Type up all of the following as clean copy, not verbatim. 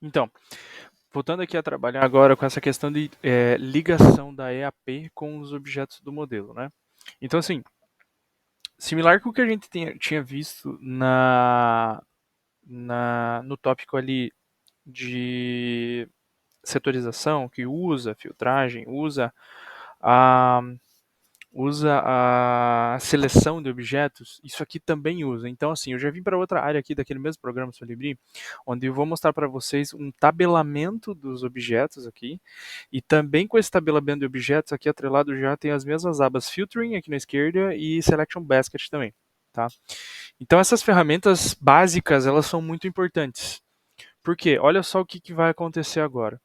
Então, voltando aqui a trabalhar agora com essa questão de ligação da EAP com os objetos do modelo, né? Então, assim, similar com o que a gente tinha visto no tópico ali de setorização, que usa filtragem, a, usa a seleção de objetos, isso aqui também usa. Então, assim, eu já vim para outra área aqui daquele mesmo programa Solibri, onde eu vou mostrar para vocês um tabelamento dos objetos aqui, e também com esse tabelamento de objetos aqui atrelado já tem as mesmas abas Filtering aqui na esquerda e Selection Basket também, tá? Então, essas ferramentas básicas, elas são muito importantes. Por quê? Olha só o que vai acontecer agora.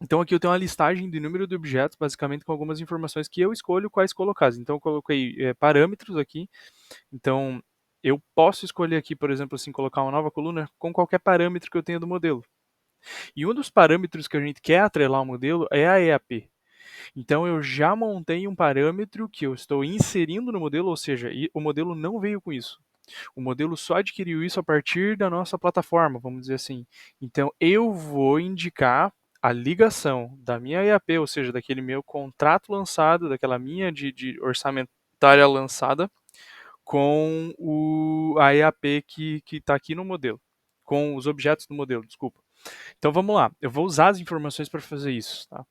Então aqui eu tenho uma listagem de número de objetos, basicamente com algumas informações que eu escolho quais colocar. Então eu coloquei parâmetros aqui. Então eu posso escolher aqui, por exemplo, assim, colocar uma nova coluna com qualquer parâmetro que eu tenha do modelo. E um dos parâmetros que a gente quer atrelar ao modelo é a EAP. Então eu já montei um parâmetro que eu estou inserindo no modelo, ou seja, o modelo não veio com isso. O modelo só adquiriu isso a partir da nossa plataforma, vamos dizer assim. Então, eu vou indicar a ligação da minha EAP, ou seja, daquele meu contrato lançado, daquela minha de orçamentária lançada, com a EAP que está aqui no modelo, com os objetos do modelo, desculpa. Então, vamos lá. Eu vou usar as informações para fazer isso. Tá?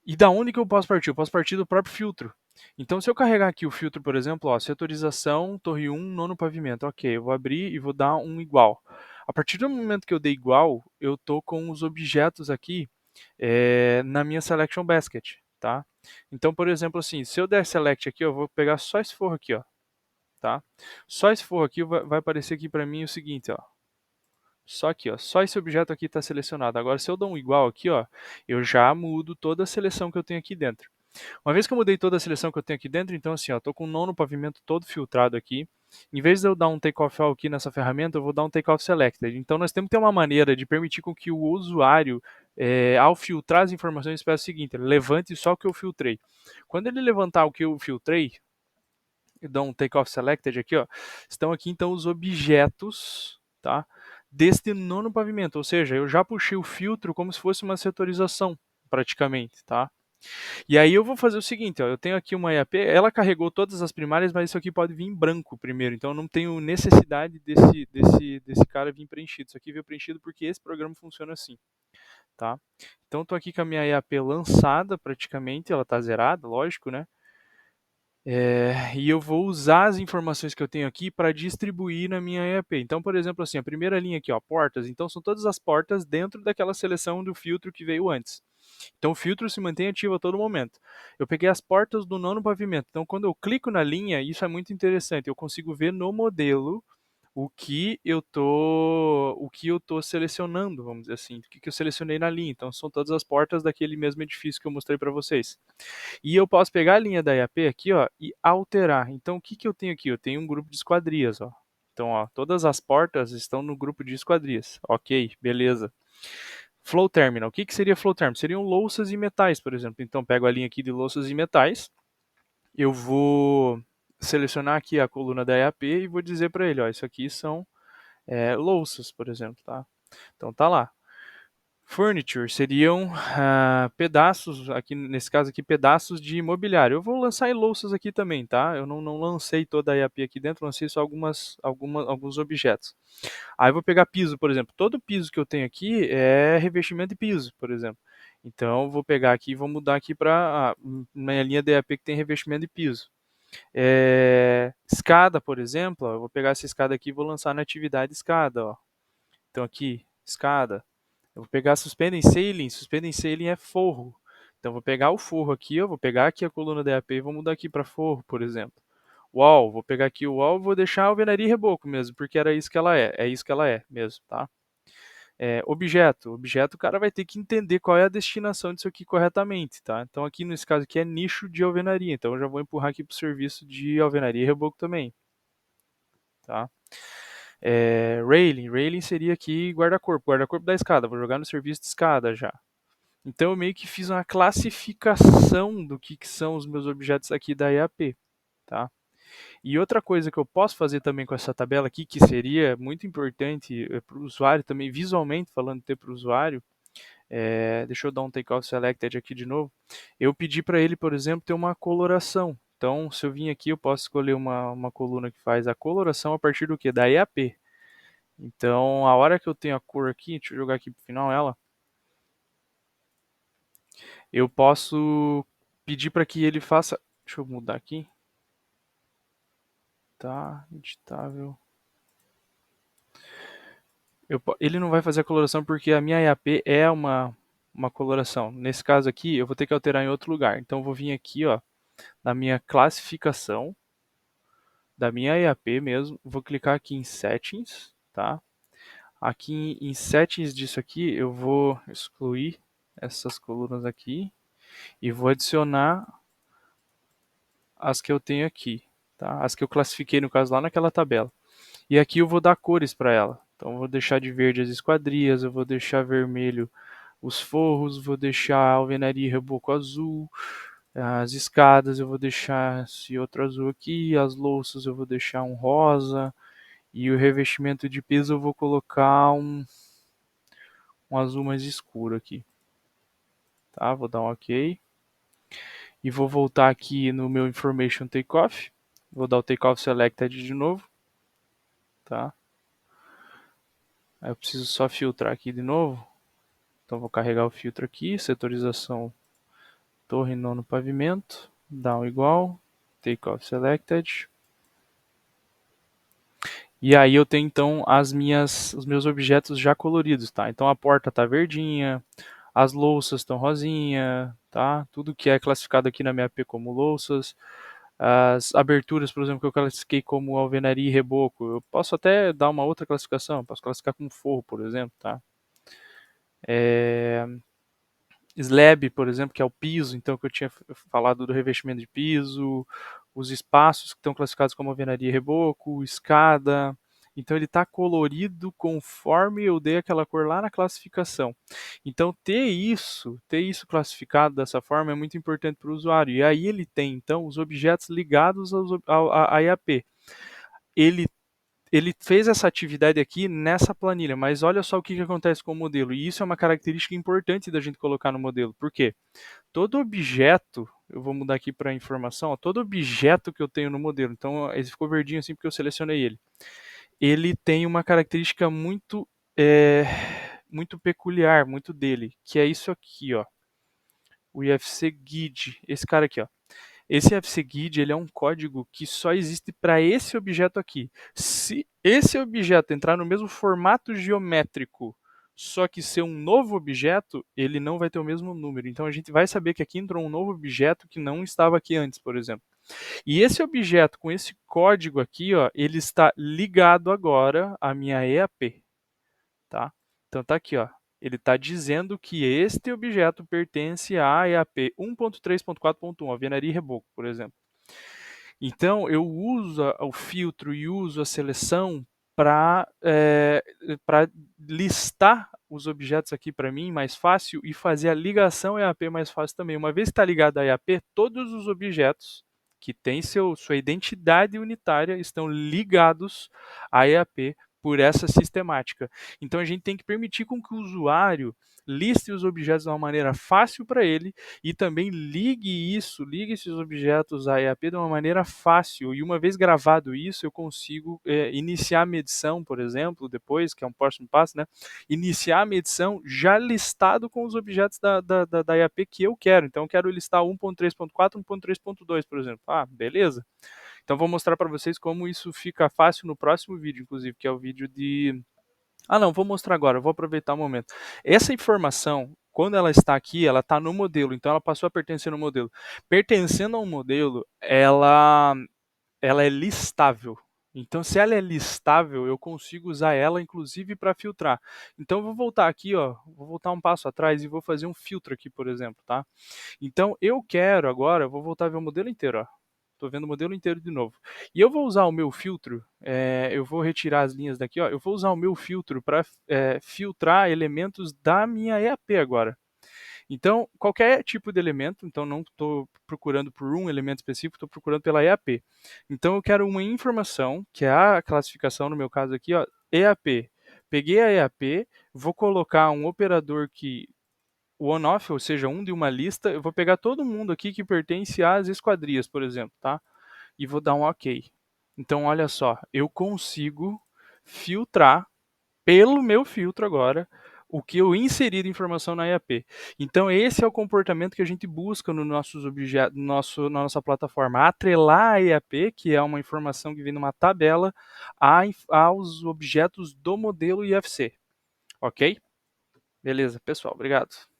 E da onde que eu posso partir? Eu posso partir do próprio filtro. Então, se eu carregar aqui o filtro, por exemplo, ó, setorização, torre 1, nono pavimento. Ok, eu vou abrir e vou dar um igual. A partir do momento que eu dei igual, eu estou com os objetos aqui na minha selection basket, tá? Então, por exemplo, assim, se eu der select aqui, eu vou pegar só esse forro aqui, ó, tá? Só esse forro aqui vai aparecer aqui para mim o seguinte, ó. Só aqui, ó, só esse objeto aqui está selecionado. Agora, se eu dou um igual aqui, ó, eu já mudo toda a seleção que eu tenho aqui dentro. Uma vez que eu mudei toda a seleção que eu tenho aqui dentro, então assim, ó, tô com o nono pavimento todo filtrado aqui. Em vez de eu dar um takeoff all aqui nessa ferramenta, eu vou dar um takeoff selected. Então nós temos que ter uma maneira de permitir com que o usuário, ao filtrar as informações, peça o seguinte: levante só o que eu filtrei. Quando ele levantar o que eu filtrei, eu dou um takeoff selected aqui, ó, estão aqui então os objetos, tá? Deste nono pavimento, ou seja, eu já puxei o filtro como se fosse uma setorização, praticamente, tá? E aí eu vou fazer o seguinte, ó, eu tenho aqui uma EAP, ela carregou todas as primárias, mas isso aqui pode vir em branco primeiro, então eu não tenho necessidade desse cara vir preenchido. Isso aqui veio preenchido porque esse programa funciona assim, tá? Então estou aqui com a minha EAP lançada praticamente, ela está zerada, lógico, né? E eu vou usar as informações que eu tenho aqui para distribuir na minha EAP. Então, por exemplo, assim, a primeira linha aqui, ó, portas. Então, são todas as portas dentro daquela seleção do filtro que veio antes. Então, o filtro se mantém ativo a todo momento. Eu peguei as portas do nono pavimento. Então, quando eu clico na linha, isso é muito interessante. Eu consigo ver no modelo o que eu tô selecionando, vamos dizer assim, o que eu selecionei na linha. Então, são todas as portas daquele mesmo edifício que eu mostrei para vocês. E eu posso pegar a linha da IAP aqui, ó, e alterar. Então, o que eu tenho aqui? Eu tenho um grupo de esquadrias, ó. Então, ó, todas as portas estão no grupo de esquadrias. Ok, beleza. Flow Terminal. O que seria Flow Terminal? Seriam louças e metais, por exemplo. Então, pego a linha aqui de louças e metais. Eu vou selecionar aqui a coluna da IAP e vou dizer para ele, ó, isso aqui são louças, por exemplo, tá? Então, tá lá. Furniture seriam pedaços, aqui nesse caso aqui, pedaços de imobiliário. Eu vou lançar em louças aqui também, tá? Eu não lancei toda a IAP aqui dentro, lancei só alguns objetos. Aí eu vou pegar piso, por exemplo. Todo piso que eu tenho aqui é revestimento de piso, por exemplo. Então eu vou pegar aqui e vou mudar aqui para minha linha de IAP que tem revestimento de piso. Escada, por exemplo, ó, eu vou pegar essa escada aqui e vou lançar na atividade escada. Ó. Então aqui, escada. Eu vou pegar suspendem sailing é forro. Então eu vou pegar o forro aqui, eu vou pegar aqui a coluna da EAP e vou mudar aqui para forro, por exemplo. Wall, vou pegar aqui o wall e vou deixar a alvenaria e reboco mesmo, porque era isso que ela é isso que ela é mesmo, tá? Objeto o cara vai ter que entender qual é a destinação disso aqui corretamente, tá? Então aqui nesse caso aqui é nicho de alvenaria, então eu já vou empurrar aqui para o serviço de alvenaria e reboco também, tá? Railing seria aqui guarda-corpo da escada, vou jogar no serviço de escada já. Então eu meio que fiz uma classificação do que são os meus objetos aqui da EAP, tá? E outra coisa que eu posso fazer também com essa tabela aqui, que seria muito importante para o usuário também, visualmente falando, ter para o usuário, deixa eu dar um takeoff selected aqui de novo, eu pedi para ele, por exemplo, ter uma coloração. Então, se eu vim aqui, eu posso escolher uma coluna que faz a coloração a partir do que? Da EAP. Então, a hora que eu tenho a cor aqui, deixa eu jogar aqui para o final ela, eu posso pedir para que ele faça... Deixa eu mudar aqui. Tá, editável. Ele não vai fazer a coloração porque a minha EAP é uma coloração. Nesse caso aqui, eu vou ter que alterar em outro lugar. Então, eu vou vir aqui, ó, na minha classificação da minha EAP mesmo. Vou clicar aqui em Settings, tá? Aqui em Settings disso aqui, eu vou excluir essas colunas aqui e vou adicionar as que eu tenho aqui, tá? As que eu classifiquei, no caso, lá naquela tabela. E aqui eu vou dar cores para ela. Então, eu vou deixar de verde as esquadrias, eu vou deixar vermelho os forros, vou deixar a alvenaria e reboco azul, as escadas eu vou deixar esse outro azul aqui, as louças eu vou deixar um rosa, e o revestimento de piso eu vou colocar um azul mais escuro aqui. Tá? Vou dar um OK. E vou voltar aqui no meu Information Takeoff. Vou dar o Takeoff Selected de novo. Tá? Aí eu preciso só filtrar aqui de novo. Então vou carregar o filtro aqui, setorização torre nono pavimento, down igual, takeoff selected. E aí eu tenho então os meus objetos já coloridos, tá? Então a porta tá verdinha, as louças estão rosinha, tá? Tudo que é classificado aqui na minha AP como louças. As aberturas, por exemplo, que eu classifiquei como alvenaria e reboco, eu posso até dar uma outra classificação, posso classificar como forro, por exemplo, tá? Slab, por exemplo, que é o piso, então que eu tinha falado do revestimento de piso, os espaços que estão classificados como alvenaria e reboco, escada. Então ele está colorido conforme eu dei aquela cor lá na classificação. Então ter isso classificado dessa forma é muito importante para o usuário. E aí ele tem então os objetos ligados à IAP. Ele ele fez essa atividade aqui nessa planilha, mas olha só o que acontece com o modelo. E isso é uma característica importante da gente colocar no modelo. Por quê? Todo objeto, eu vou mudar aqui para informação, ó, todo objeto que eu tenho no modelo, então ele ficou verdinho assim porque eu selecionei ele. Ele tem uma característica muito peculiar, muito dele, que é isso aqui, ó. O IFC Guide, esse cara aqui, ó. Esse IFC Guide ele é um código que só existe para esse objeto aqui. Se esse objeto entrar no mesmo formato geométrico, só que ser um novo objeto, ele não vai ter o mesmo número. Então a gente vai saber que aqui entrou um novo objeto que não estava aqui antes, por exemplo. E esse objeto com esse código aqui, ó, ele está ligado agora à minha EAP, tá? Então tá aqui, ó. Ele está dizendo que este objeto pertence à EAP 1.3.4.1, alvenaria e reboco, por exemplo. Então, eu uso o filtro e uso a seleção para listar os objetos aqui para mim mais fácil e fazer a ligação EAP mais fácil também. Uma vez que está ligado à EAP, todos os objetos que têm sua identidade unitária estão ligados à EAP por essa sistemática. Então, a gente tem que permitir com que o usuário liste os objetos de uma maneira fácil para ele e também ligue esses objetos à EAP de uma maneira fácil. E uma vez gravado isso, eu consigo iniciar a medição, por exemplo, depois, que é um próximo passo, né? Iniciar a medição já listado com os objetos da EAP que eu quero. Então, eu quero listar 1.3.4, 1.3.2, por exemplo. Ah, beleza. Então, vou mostrar para vocês como isso fica fácil no próximo vídeo, inclusive, que é o vídeo de... Ah, não, vou mostrar agora, vou aproveitar o momento. Essa informação, quando ela está aqui, ela está no modelo, então ela passou a pertencer no modelo. Pertencendo ao modelo, ela é listável. Então, se ela é listável, eu consigo usar ela, inclusive, para filtrar. Então, eu vou voltar aqui, ó, vou voltar um passo atrás e vou fazer um filtro aqui, por exemplo, tá? Então, eu quero agora, vou voltar a ver o modelo inteiro, ó. Estou vendo o modelo inteiro de novo. E eu vou usar o meu filtro, eu vou retirar as linhas daqui, ó, eu vou usar o meu filtro para filtrar elementos da minha EAP agora. Então, qualquer tipo de elemento, então não estou procurando por um elemento específico, estou procurando pela EAP. Então, eu quero uma informação, que é a classificação, no meu caso aqui, ó, EAP. Peguei a EAP, vou colocar um operador que o on-off, ou seja, um de uma lista, eu vou pegar todo mundo aqui que pertence às esquadrias, por exemplo, tá? E vou dar um OK. Então, olha só, eu consigo filtrar pelo meu filtro agora o que eu inseri de informação na EAP. Então, esse é o comportamento que a gente busca no nossos objetos, na nossa plataforma. Atrelar a EAP, que é uma informação que vem numa tabela, aos objetos do modelo IFC. Ok? Beleza, pessoal. Obrigado.